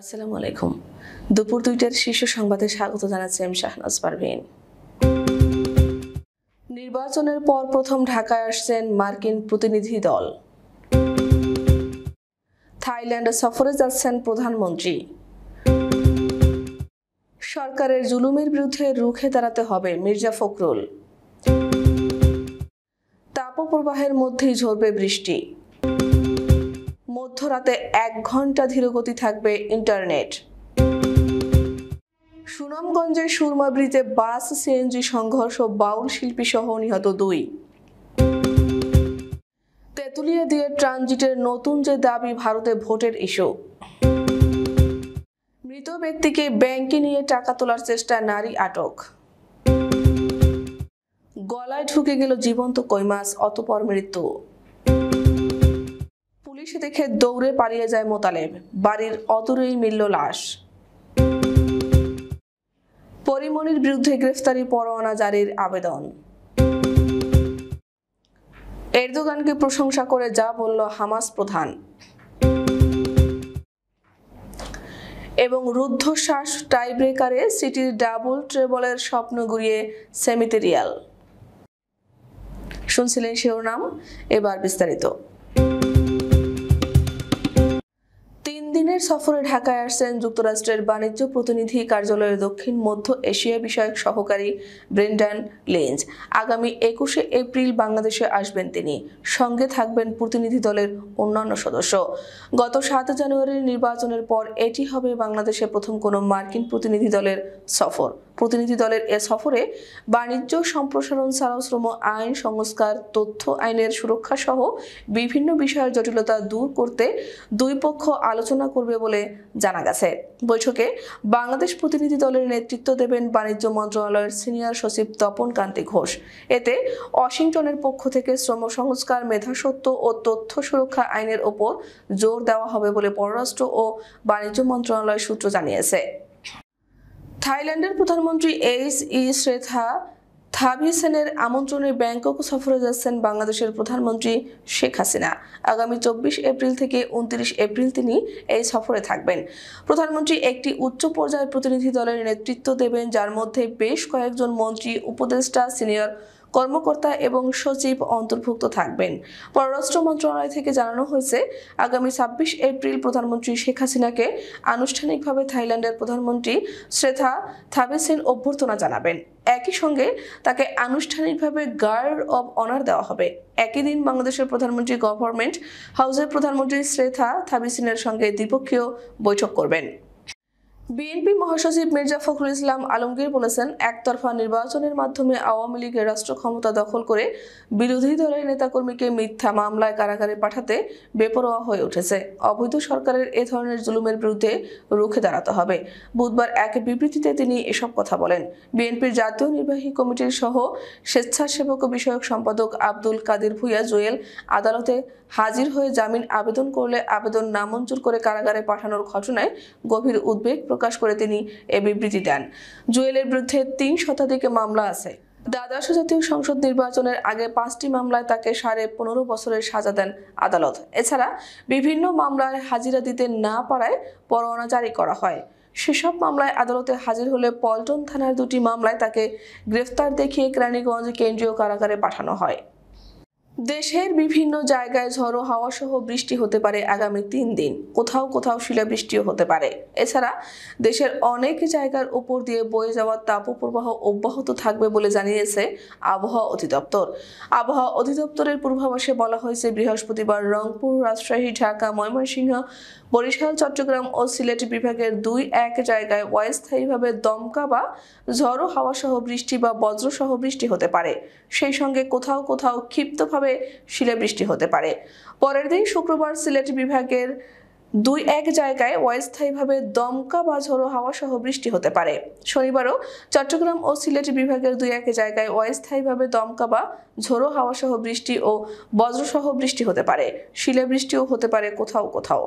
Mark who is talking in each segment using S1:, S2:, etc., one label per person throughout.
S1: আসসালামু আলাইকুম। দুপুর ২টার শীর্ষ সংবাদে স্বাগত জানাচ্ছি আমি শাহনাজ পারভীন। নির্বাচনের পর প্রথম ঢাকায় আসছেন মার্কিন প্রতিনিধি দল। থাইল্যান্ড সফরে যাচ্ছেন প্রধানমন্ত্রী। সরকারের জুলুমের বিরুদ্ধে রুখে দাঁড়াতে হবে মির্জা ফখরুল। তাপপ্রবাহের মধ্যেই ঝরবে বৃষ্টি। মধ্যরাতে ১ ঘন্টা ধীরগতি থাকবে ইন্টারনেট। সুনামগঞ্জের সুরমা ব্রিজে বাস সিএনজি সংঘর্ষ, বাউল শিল্পী সহ নিহত ২। তেঁতুলিয়া দিয়ে ট্রানজিটের নতুন যে দাবি, ভারতে ভোটের ইস্যু। মৃত ব্যক্তিকে ব্যাংকে নিয়ে টাকা তোলার চেষ্টা, নারী আটক। গলায় ঢুকে গেল জীবন্ত কই মাছ, অতঃপর মৃত্যু। পুলিশ দেখে দৌড়ে পালিয়ে যায় মোতালেব, বাড়ির অদূরেই মিলল লাশ। পরিমণির বিরুদ্ধে গ্রেফতারি পরোয়ানা জারির আবেদন। এরদোগানকে প্রশংসা করে যা বলল হামাস প্রধান। এবং রুদ্ধশ্বাস টাইব্রেকারে সিটির ডাবল ট্রেবলের স্বপ্ন গুড়িয়ে সেমিতে রিয়াল। শুনছিলেন শিরোনাম, এবার বিস্তারিত। ৩ দিনের সফরে ঢাকায় আসছেন যুক্তরাষ্ট্রের বাণিজ্য প্রতিনিধি কার্যালয়ের দক্ষিণ মধ্য এশিয়া বিষয়ক সহকারী ব্রেন্ডান লিঞ্চ। আগামী ২১শে এপ্রিল বাংলাদেশে আসবেন তিনি। সঙ্গে থাকবেন প্রতিনিধি দলের অন্যান্য সদস্য। গত ৭ জানুয়ারির নির্বাচনের পর এটি হবে বাংলাদেশে প্রথম কোনো মার্কিন প্রতিনিধি দলের সফর। প্রতিনিধি দলের এ সফরে বাণিজ্য সম্প্রসারণ ছাড়াও শ্রম আইন সংস্কার, তথ্য আইনের সুরক্ষা সহ বিভিন্ন বিষয়ের জটিলতা দূর করতে দুই পক্ষ আলোচনা করবে বলে জানা গেছে। বৈঠকে বাংলাদেশ প্রতিনিধি দলের নেতৃত্ব দেবেন বাণিজ্য মন্ত্রণালয়ের সিনিয়র সচিব তপন কান্তি ঘোষ। এতে ওয়াশিংটনের পক্ষ থেকে শ্রম সংস্কার, মেধাস্বত্ব ও তথ্য সুরক্ষা আইনের ওপর জোর দেওয়া হবে বলে পররাষ্ট্র ও বাণিজ্য মন্ত্রণালয় সূত্র জানিয়েছে। থাইল্যান্ডের প্রধানমন্ত্রী এইচ.ই. শ্রেথা থাবিসেনের আমন্ত্রণে ব্যাংকক সফরে যাচ্ছেন বাংলাদেশের প্রধানমন্ত্রী শেখ হাসিনা। আগামী ২৪ এপ্রিল থেকে ২৯ এপ্রিল তিনি এই সফরে থাকবেন। প্রধানমন্ত্রী একটি উচ্চ পর্যায়ের প্রতিনিধি দলের নেতৃত্ব দেবেন, যার মধ্যে বেশ কয়েকজন মন্ত্রী, উপদেষ্টা, সিনিয়র কর্মকর্তা এবং সচিব অন্তর্ভুক্ত থাকবেন। পররাষ্ট্র মন্ত্রণালয় থেকে জানানো হয়েছে, আগামী ২৬ এপ্রিল প্রধানমন্ত্রী শেখ হাসিনাকে আনুষ্ঠানিকভাবে থাইল্যান্ডের প্রধানমন্ত্রী শ্রেথা থাবিসেন অভ্যর্থনা জানাবেন। একই সঙ্গে তাকে আনুষ্ঠানিকভাবে গার্ড অব অনার দেওয়া হবে। একই দিন বাংলাদেশের প্রধানমন্ত্রী গভর্নমেন্ট হাউসের প্রধানমন্ত্রী শ্রেথা থাবিসেনের সঙ্গে দ্বিপক্ষীয় বৈঠক করবেন। বিএনপি মহাসচিব মির্জা ফখরুল ইসলাম আলমগীর বলেছেন, একতরফা নির্বাচনের মাধ্যমে আওয়ামী লীগের রাষ্ট্র ক্ষমতা দখল করে বিরোধী দলের নেতাকর্মীকে মিথ্যা মামলায় কারাগারে পাঠাতে বেপরোয়া হয়ে উঠেছে। অবৈধ সরকারের এ ধরনের জুলুমের বিরুদ্ধে রুখে দাঁড়াতে হবে। বুধবার এক বিবৃতিতে তিনি এসব কথা বলেন। বিএনপির জাতীয় নির্বাহী কমিটির সহ স্বেচ্ছাসেবক বিষয়ক সম্পাদক আব্দুল কাদির ভূঁইয়া জুয়েল আদালতে হাজির হয়ে জামিন আবেদন করলে আবেদন নামঞ্জুর করে কারাগারে পাঠানোর ঘটনায় গভীর উদ্বেগ প্রকাশ করে তিনি এ বিবৃতি দেন। জুয়েলের বিরুদ্ধে ৩ শতাধিক মামলা আছে। দ্বাদশ জাতীয় সংসদ নির্বাচনের আগে ৫টি মামলায় তাকে ১৫.৫ বছরের সাজা দেন আদালত। এছাড়া বিভিন্ন মামলায় হাজিরা দিতে না পারায় পরোয়ানা জারি করা হয়। সেসব মামলায় আদালতে হাজির হলে পল্টন থানার ২টি মামলায় তাকে গ্রেফতার দেখিয়ে কেরানীগঞ্জ কেন্দ্রীয় কারাগারে পাঠানো হয়। দেশের বিভিন্ন জায়গায় ঝড়ো হাওয়া সহ বৃষ্টি হতে পারে আগামী ৩ দিন। কোথাও কোথাও শিলাবৃষ্টিও হতে পারে। এছাড়া দেশের অনেক জায়গার উপর দিয়ে বয়ে যাওয়া তাপপ্রবাহ অব্যাহত থাকবে বলে জানিয়েছে আবহাওয়া অধিদপ্তর। আবহাওয়া অধিদপ্তরের পূর্বাভাসে বলা হয়েছে, বৃহস্পতিবার রংপুর, রাজশাহী, ঢাকা, ময়মনসিংহ, বরিশাল, চট্টগ্রাম ও সিলেট বিভাগের ২-১ জায়গায় অস্থায়ীভাবে দমকা বা ঝড়ো হাওয়া সহ বৃষ্টি বা বজ্র সহ বৃষ্টি হতে পারে। সেই সঙ্গে কোথাও কোথাও ক্ষিপ্তভাবে শিলাবৃষ্টি হতে পারে। পরের দিন শুক্রবার সিলেট বিভাগের ২-১ জায়গায় অস্থায়ীভাবে দমকা বা ঝড়ো হাওয়া সহ বৃষ্টি হতে পারে। শনিবারও চট্টগ্রাম ও সিলেট বিভাগের ২-১ জায়গায় অস্থায়ীভাবে দমকা বা ঝড়ো হাওয়া সহ বৃষ্টি ও বজ্র সহ বৃষ্টি হতে পারে। শিলাবৃষ্টিও হতে পারে কোথাও কোথাও।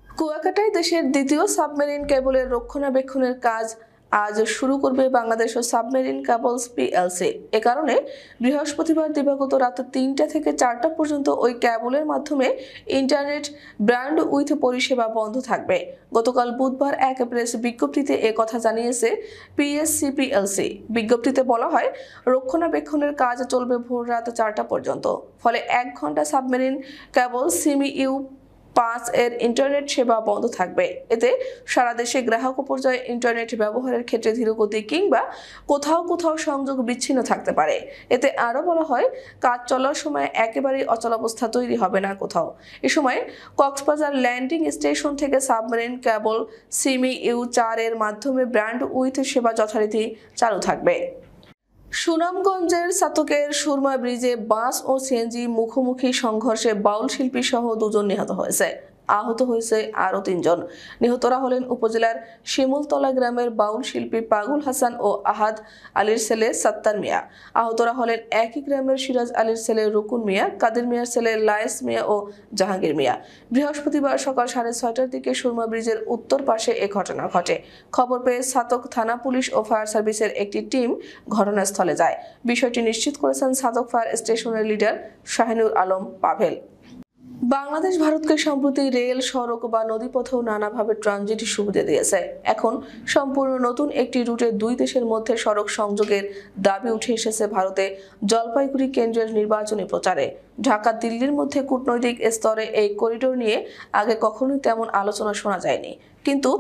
S1: কুয়াকাটায় দেশের দ্বিতীয় সাবমেরিন কেবলের রক্ষণাবেক্ষণের কাজ আজ শুরু করবে বাংলাদেশ সাবমেরিন কেবলস পিএলসি। এ কারণে বৃহস্পতিবার দিবাগত রাত ৩টা থেকে ৪টা পর্যন্ত ওই কেবলের মাধ্যমে ইন্টারনেট ব্র্যান্ড উইথ পরিষেবা বন্ধ থাকবে। গতকাল বুধবার এক প্রেস বিজ্ঞপ্তিতে এ কথা জানিয়েছে পিএসসিপিএলসি। বিজ্ঞপ্তিতে বলা হয়, রক্ষণাবেক্ষণের কাজ চলবে ভোর রাত ৪টা পর্যন্ত। ফলে ১ ঘন্টা সাবমেরিন কেবল সিমিইউ-৫ এর ইন্টারনেট সেবা বন্ধ থাকবে। এতে সারা দেশে গ্রাহক পর্যায়ে ইন্টারনেট ব্যবহারের ক্ষেত্রে ধীরগতি কিংবা কোথাও কোথাও সংযোগ বিচ্ছিন্ন থাকতে পারে। এতে আরও বলা হয়, কাজ চলার সময় একেবারেই অচলাবস্থা তৈরি হবে না কোথাও। এ সময় কক্সবাজার ল্যান্ডিং স্টেশন থেকে সাবমেরিন কেবল সিমিইউ-৪ এর মাধ্যমে ব্র্যান্ড উইথ সেবা যথারীতি চালু থাকবে। সুনামগঞ্জের ছাতকের সুরমা ব্রিজে বাস ও সিএনজি মুখোমুখি সংঘর্ষে বাউল শিল্পী সহ ২ জন নিহত হয়েছে। আহত হয়েছে আরও ৩ জন। নিহতরা হলেন উপজেলার শিমুলতলা গ্রামের বাউল শিল্পী পাগুল হাসান ও আহাদ আলীর ছেলে সাত্তার মিয়া। আহতরা হলেন একই গ্রামের সিরাজ আলীর ছেলে রুকুন মিয়া, কাদের মিয়ার ছেলে লায়েস মিয়া ও জাহাঙ্গীর মিয়া। বৃহস্পতিবার সকাল 6:30টার দিকে সুরমা ব্রিজের উত্তর পাশে এ ঘটনা ঘটে। খবর পেয়ে ছাতক থানা পুলিশ ও ফায়ার সার্ভিসের একটি টিম ঘটনাস্থলে যায়। বিষয়টি নিশ্চিত করেছেন ছাতক ফায়ার স্টেশনের লিডার শাহিনুর আলম পাভেল। বাংলাদেশ ভারতকে সম্প্রতি রেল, সড়ক বা নদীপথেও নানাভাবে ট্রানজিট সুবিধা দিয়েছে। এখন সম্পূর্ণ নতুন একটি রুটে 2 দেশের মধ্যে সড়ক সংযোগের দাবি উঠে এসেছে ভারতে জলপাইগুড়ি কেন্দ্রের নির্বাচনী প্রচারে। ঢাকা দিল্লির মধ্যে কূটনৈতিক স্তরে এই করিডোর নিয়ে আগে কখনোই তেমন আলোচনা শোনা যায়নি। কিন্তু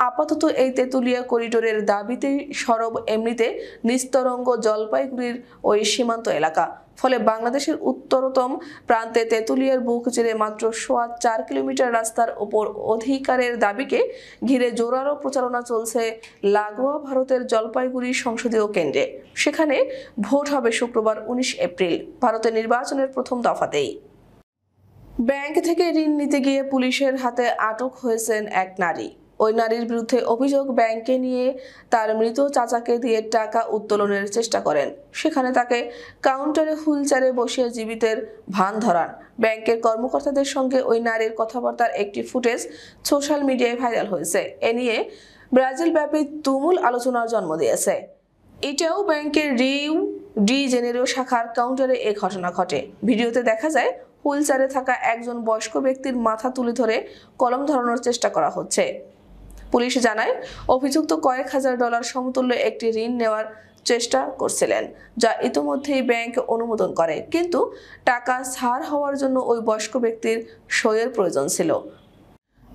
S1: আপাতত এই তেঁতুলিয়া করিডোরের দাবিতেই সরব এমনিতে নিস্তরঙ্গ জলপাইগুড়ির ওই সীমান্ত এলাকা। ফলে বাংলাদেশের উত্তরতম প্রান্তে তেঁতুলিয়ার বুক চিরে মাত্র 4.25 কিলোমিটার রাস্তার ওপর অধিকারের দাবিকে ঘিরে জোরালো প্রচারণা চলছে লাগোয়া ভারতের জলপাইগুড়ি সংসদীয় কেন্দ্রে। সেখানে ভোট হবে শুক্রবার 19 এপ্রিল ভারতের নির্বাচনের প্রথম দফাতেই। ব্যাংক থেকে ঋণ নিতে গিয়ে পুলিশের হাতে আটক হয়েছেন এক নারী। ওই নারীর বিরুদ্ধে অভিযোগ, ব্যাংকে নিয়ে তার মৃত চাচাকে দিয়ে টাকা উত্তোলনের চেষ্টা করেন। সেখানে তাকে কাউন্টারে হুইলচেয়ারে বসিয়ে জীবিতের ভান ধরান। ব্যাংকের কর্মকর্তাদের সঙ্গে ওই নারীর কথাবার্তার একটি ফুটেজ সোশ্যাল মিডিয়ায় ভাইরাল হয়েছে। এ নিয়ে ব্রাজিলব্যাপী তুমুল আলোচনার জন্ম দিয়েছে। এটাও ব্যাংকের রিউ ডি জেনেরো শাখার কাউন্টারে এ ঘটনা ঘটে। ভিডিওতে দেখা যায়, হুইলচেয়ারে থাকা একজন বয়স্ক ব্যক্তির মাথা তুলে ধরে কলম ধরানোর চেষ্টা করা হচ্ছে। পুলিশ জানায়, অভিযুক্ত কয়েক হাজার ডলার সমতুল্য একটি ঋণ নেওয়ার চেষ্টা করছিলেন, যা ইতোমধ্যেই ব্যাংক অনুমোদন করে। কিন্তু টাকা ছাড় হওয়ার জন্য ওই বয়স্ক ব্যক্তির সইয়ের প্রয়োজন ছিল।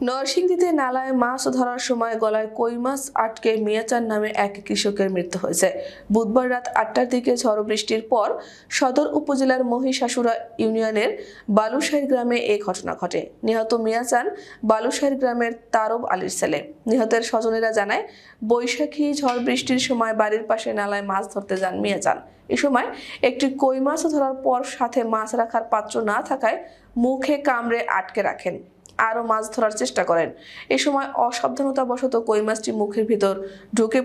S1: নরসিংদীতে নালায় মাছ ধরার সময় গলায় কই মাছ আটকে মিয়াচান নামে এক কৃষকের মৃত্যু হয়েছে। বুধবার রাত 8টার দিকে ঝড় বৃষ্টির পর সদর উপজেলার মহিষাসুরা ইউনিয়নের বালুশাহীর গ্রামে এই ঘটনা ঘটে। নিহত মিয়াচান বালুশাহীর গ্রামের তারব আলীর ছেলে। নিহতের স্বজনেরা জানায়, বৈশাখী ঝড় বৃষ্টির সময় বাড়ির পাশে নালায় মাছ ধরতে যান মিয়াচান। এ সময় একটি কই মাছ ধরার পর সাথে মাছ রাখার পাত্র না থাকায় মুখে কামড়ে আটকে রাখেন। আরও মাছ ধরার চেষ্টা করেন। এ সময় অসাবধানতাবশত কই মাছটি মুখের ভিতর ঢুকে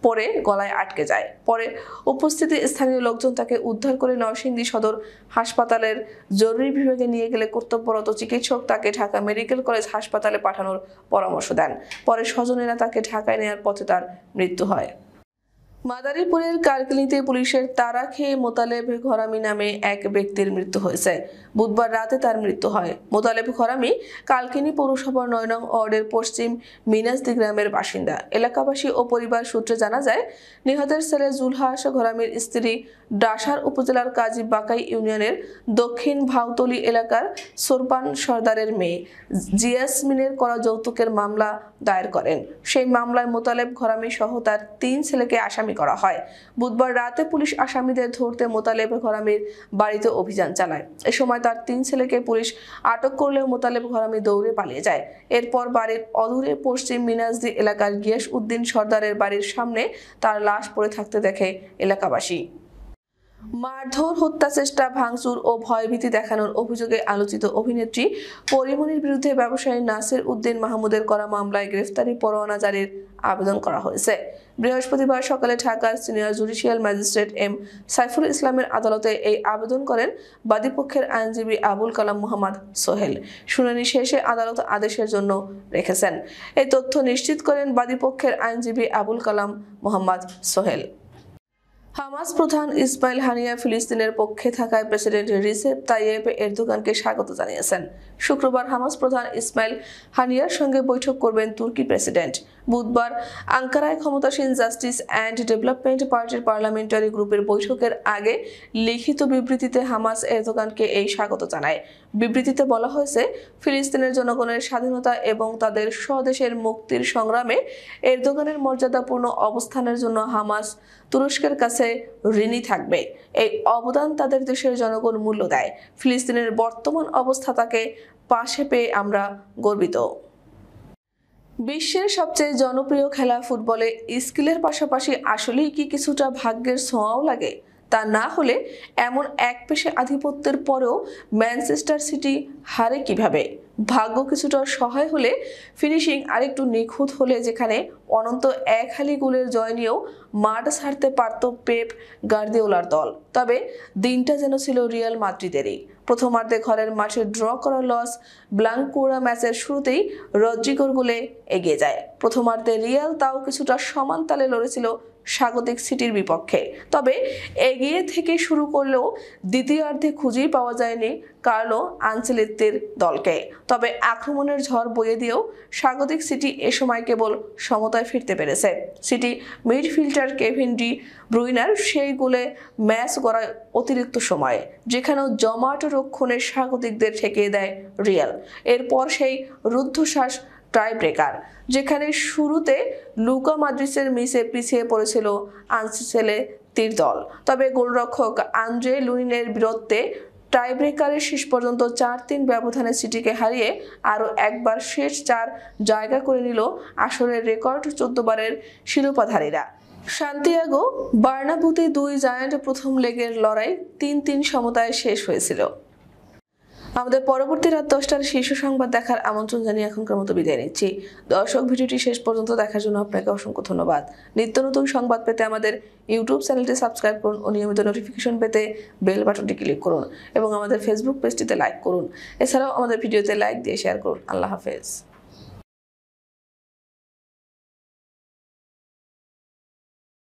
S1: পড়ে গলায় আটকে যায়। পরে উপস্থিত স্থানীয় লোকজন তাকে উদ্ধার করে নরসিংদী সদর হাসপাতালের জরুরি বিভাগে নিয়ে গেলে কর্তব্যরত চিকিৎসক তাকে ঢাকা মেডিকেল কলেজ হাসপাতালে পাঠানোর পরামর্শ দেন। পরে স্বজনেরা তাকে ঢাকায় নেওয়ার পথে তার মৃত্যু হয়। মাদারীপুরের কারকিনিতে পুলিশের তাড়া খেয়ে মোতালেব ঘরামি নামে এক ব্যক্তির মৃত্যু হয়েছে। বুধবার রাতে তার মৃত্যু হয়। মোতালেব ঘরামি কালকিনি পৌরসভার 9 নং ওয়ার্ডের পশ্চিম মিনাজদি গ্রামের বাসিন্দা। এলাকাবাসী ও পরিবার সূত্রে জানা যায়, নিহতের ছেলে জুলহাস ঘরামির স্ত্রী ডাসার উপজেলার কাজী বাকাই ইউনিয়নের দক্ষিণ ভাউতলি এলাকার সোরপান সর্দারের মেয়ে জিয়াসমিনের করা যৌতুকের মামলা দায়ের করেন। সেই মামলায় মোতালেব ঘরামি সহ তার 3 ছেলেকে আসামি করা হয়। বুধবার রাতে পুলিশ আসামিদের ধরতে মোতালেব ঘরামির বাড়িতে অভিযান চালায়। এ সময় তার 3 ছেলেকে পুলিশ আটক করলেও মোতালেব ঘরামি দৌড়ে পালিয়ে যায়। এরপর বাড়ির অদূরে পশ্চিম মিনাজদি এলাকার গিয়াস উদ্দিন সর্দারের বাড়ির সামনে তার লাশ পড়ে থাকতে দেখে এলাকাবাসী। মারধর, হত্যা চেষ্টা, ভাঙচুর ও ভয়ভীতি দেখানোর অভিযোগে আলোচিত অভিনেত্রী পরীমনির বিরুদ্ধে ব্যবসায়ী নাসির উদ্দিন মাহমুদের করা মামলায় গ্রেফতারি পরোয়ানা জারির আবেদন করা হয়েছে। বৃহস্পতিবার সকালে ঢাকার senior judicial magistrate M Saiful ইসলামের আদালতে এই আবেদন করেন বাদীপক্ষের আইনজীবী আবুল কালাম মোহাম্মদ সোহেল। শুনানি শেষে আদালত আদেশের জন্য রেখেছেন। এই তথ্য নিশ্চিত করেন বাদীপক্ষের আইনজীবী আবুল কালাম মোহাম্মদ সোহেল। হামাস প্রধান ইসমাইল হানিয়া ফিলিস্তিনের পক্ষে থাকায় প্রেসিডেন্ট রিসেপ তাইয়েপ এরদোগানকে স্বাগত জানিয়েছেন। শুক্রবার হামাস প্রধান ইসমাইল হানিয়ার সঙ্গে বৈঠক করবেন তুর্কি প্রেসিডেন্ট। বুধবার আঙ্কারায় ক্ষমতাসীন জাস্টিস অ্যান্ড ডেভেলপমেন্ট পার্টির পার্লামেন্টারি গ্রুপের বৈঠকের আগে লিখিত বিবৃতিতে হামাস এরদোগানকে এই স্বাগত জানায়। বিবৃতিতে বলা হয়েছে, ফিলিস্তিনের জনগণের স্বাধীনতা এবং তাদের স্বদেশের মুক্তির সংগ্রামে এরদোগানের মর্যাদাপূর্ণ অবস্থানের জন্য হামাস তুরস্কের কাছে ঋণী থাকবে। এই অবদান তাদের দেশের জনগণ মূল্য দেয়। ফিলিস্তিনের বর্তমান অবস্থা তাকে পাশে পেয়ে আমরা গর্বিত। বিশ্বের সবচেয়ে জনপ্রিয় খেলা ফুটবলে স্কিলের পাশাপাশি আসলেই কি কিছুটা ভাগ্যের ছোঁয়াও লাগে? তা না হলে এমন একপেশে আধিপত্যের পরেও ম্যানচেস্টার সিটি হারে কিভাবে? ভাগ্য কিছুটা সহায় হলে, ফিনিশিং আরেকটু নিখুঁত হলে, যেখানে অনন্ত এক হালি গোলের জয় নিয়েও মাঠ ছাড়তে পারত পেপ গার্দিওলার দল, তবে দিনটা যেন ছিল রিয়াল মাদ্রিদেরই। প্রথমার্ধে ঘরের মাঠে ড্র করা লস ব্লাঙ্কুরা ম্যাচের শুরুতেই রদ্রিগোর গোলে এগিয়ে যায়। প্রথমার্ধে রিয়াল তাও কিছুটা সমান তালে লড়েছিল স্বাগতিক সিটির বিপক্ষে, তবে এগিয়ে থেকে শুরু করলেও দ্বিতীয়ার্ধে খুঁজেই পাওয়া যায়নি কার্লো আনচেলত্তির দলকে। তবে আক্রমণের ঝড় বয়ে দিয়েও স্বাগতিক সিটি এ সময় কেবল সমতায় ফিরতে পেরেছে। সিটি মিডফিল্ডার কেভিন ডি ব্রুইনার সেই গোলে ম্যাচ গড়ায় অতিরিক্ত সময়ে, যেখানেও জমাট রক্ষণে স্বাগতিকদের ঠেকিয়ে দেয় রিয়াল। এরপর সেই রুদ্ধশ্বাস টাই ব্রেকার, যেখানে শুরুতে লুকা মডরিচের মিসে পিছিয়ে পড়েছিল আনচেলত্তির দল, তবে গোলরক্ষক আন্দ্রে লুনিনের বীরত্বে টাই ব্রেকারের শেষ পর্যন্ত ৪-৩ ব্যবধানে সিটিকে হারিয়ে আরও একবার শেষ ৪ জায়গা করে নিল আসরের রেকর্ড ১৪ বারের শিরোপাধারীরা। সান্তিয়াগো বার্নাব্যুতে দুই জায়ান্ট প্রথম লেগের লড়াই ৩-৩ সমতায় শেষ হয়েছিল। আমাদের পরবর্তী রাত 10টার শীর্ষ সংবাদ দেখার আমন্ত্রণ জানিয়ে এখনকার মতো বিদায় নিচ্ছি। দর্শক, ভিডিওটি শেষ পর্যন্ত দেখার জন্য আপনাকে অসংখ্য ধন্যবাদ। নিত্য নতুন সংবাদ পেতে আমাদের ইউটিউব চ্যানেলটি সাবস্ক্রাইব করুন ও নিয়মিত নোটিফিকেশন পেতে বেল বাটনটি ক্লিক করুন এবং আমাদের ফেসবুক পেজটিতে লাইক করুন। এছাড়াও আমাদের ভিডিওতে লাইক দিয়ে শেয়ার করুন। আল্লাহ হাফেজ।